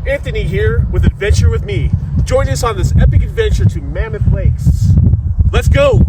Anthony here with Adventure with Me. Join us on this epic adventure to Mammoth Lakes. Let's go!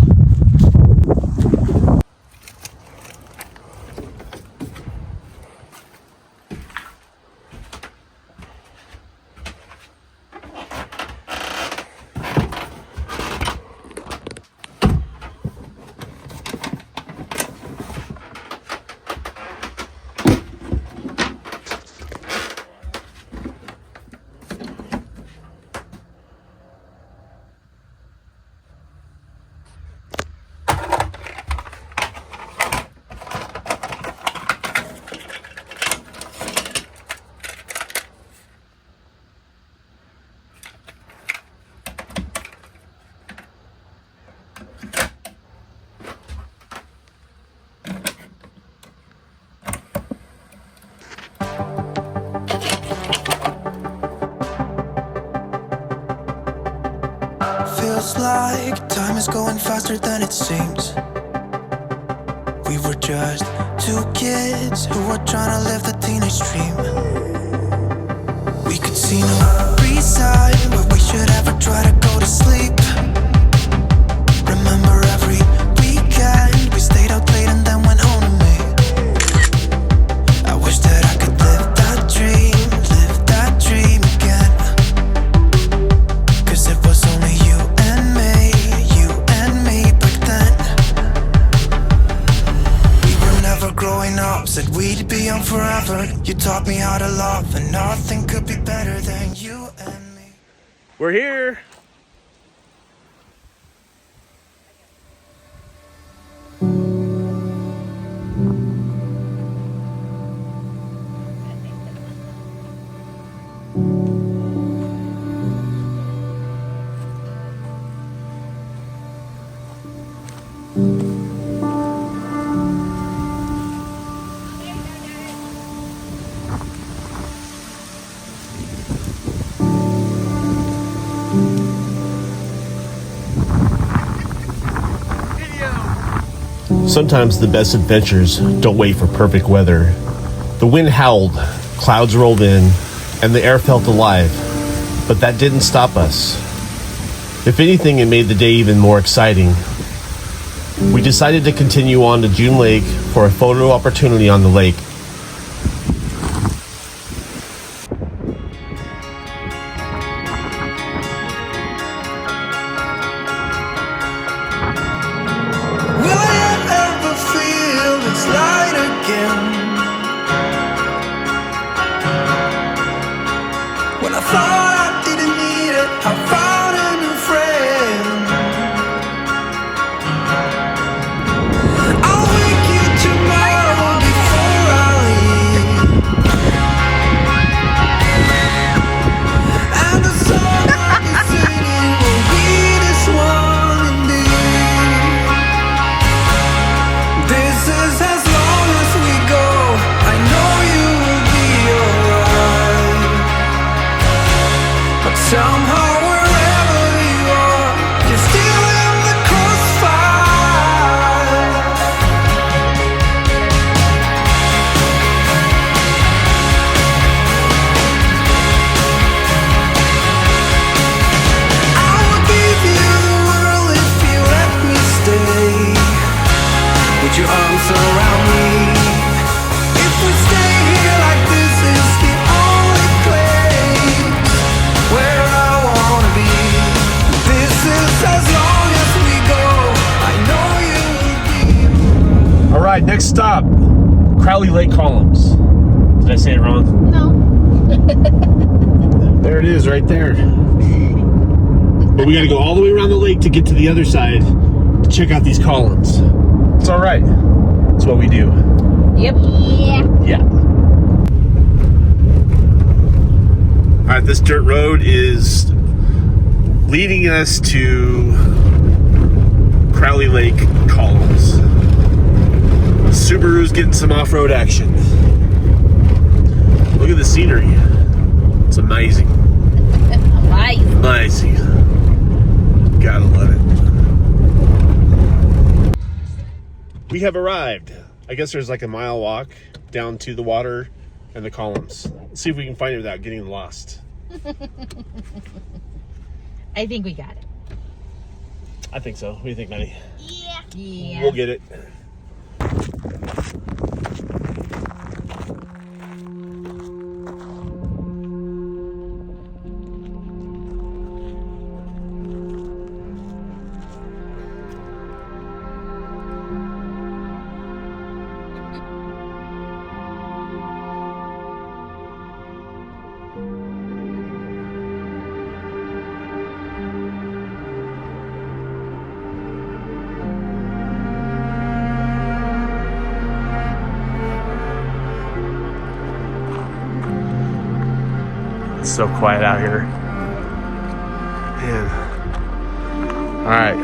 Feels like time is going faster than it seems. We were just two kids who were trying to live the teenage dream. We could see no reason why we should ever try to go to sleep. Remember every weekend we stayed out late and then went home to me. I wish that I could live that dream again. 'Cause it was only you and me back then. We were never growing up, said we'd be young forever. You taught me how to love, and nothing could be better than you and me. We're here! Sometimes the best adventures don't wait for perfect weather. The wind howled, clouds rolled in, and the air felt alive. But that didn't stop us. If anything, it made the day even more exciting. We decided to continue on to June Lake for a photo opportunity on the lake. When I thought I didn't need it, I found a new friend. I'll wake you tomorrow before I leave, and the song I'll be singing will be this one indeed. This is as long as we go. I know you will be alright. But somehow wherever you are, you're still in the crossfire. I will give you the world if you let me stay. Put your arms around me. If we stay here like this, is the only place where I wanna be. This is as long as we go. I know you will be. All right, next stop, Crowley Lake Columns. Did I say it wrong? No. There it is, right there. But we gotta go all the way around the lake to get to the other side to check out these columns. It's all right. It's what we do. Yep. Yeah. All right, this dirt road is leading us to Crowley Lake Columns. Subaru's getting some off-road action. Look at the scenery. It's amazing. Amazing. Gotta love it. We have arrived. I guess there's like a mile walk down to the water and the columns. Let's see if we can find it without getting lost. I think we got it. I think so. What do you think, Maddie? Yeah. We'll get it. It's so quiet out here. Man. All right.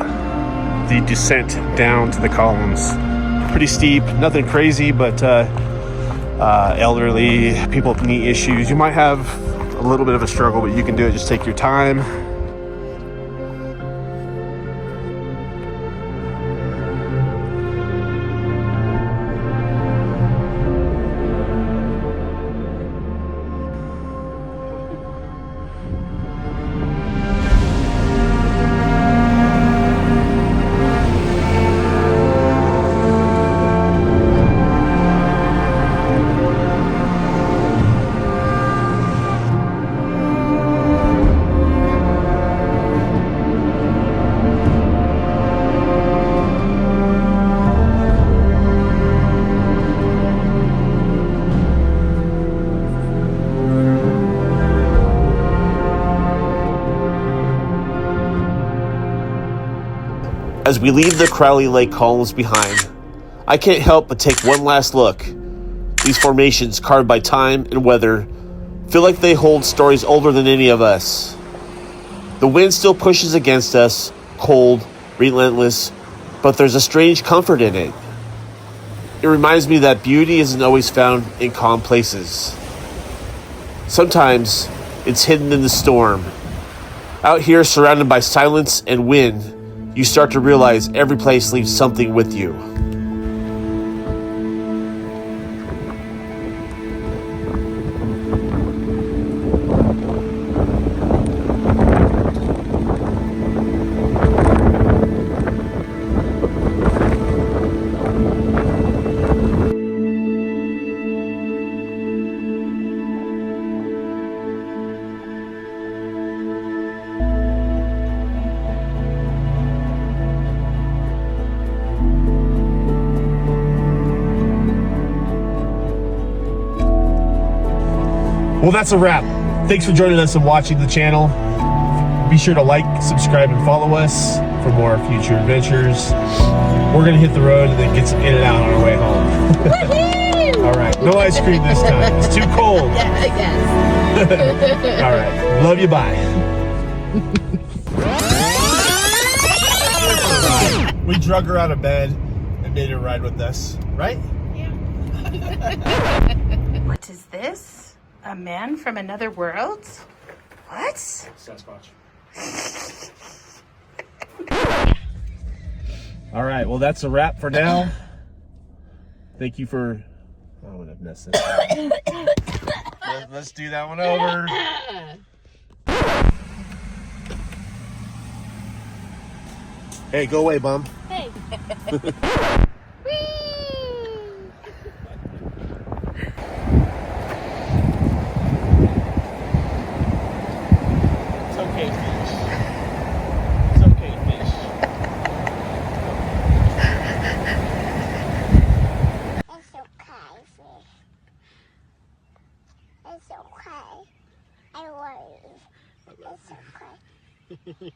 The descent down to the columns. Pretty steep, nothing crazy, but elderly, people with knee issues. You might have a little bit of a struggle, but you can do it. Just take your time. As we leave the Crowley Lake Columns behind, I can't help but take one last look. These formations, carved by time and weather, feel like they hold stories older than any of us. The wind still pushes against us, cold, relentless, but there's a strange comfort in it. It reminds me that beauty isn't always found in calm places. Sometimes it's hidden in the storm. Out here, surrounded by silence and wind, you start to realize every place leaves something with you. Well, that's a wrap. Thanks for joining us and watching the channel. Be sure to like, subscribe, and follow us for more future adventures. We're going to hit the road and then get some in and out on our way home. All right. No ice cream this time. It's too cold. Yeah, I guess. All right. Love you. Bye. We drug her out of bed and made her ride with us, right? Yeah. What is this? A man from another world? What? Sasquatch. All right, well, that's a wrap for now. Thank you for... Oh, I'm gonna mess this up. Let's do that one over. Hey, go away, bum. Hey. It's okay, fish. It's okay, fish. It's okay. I love you. It's okay.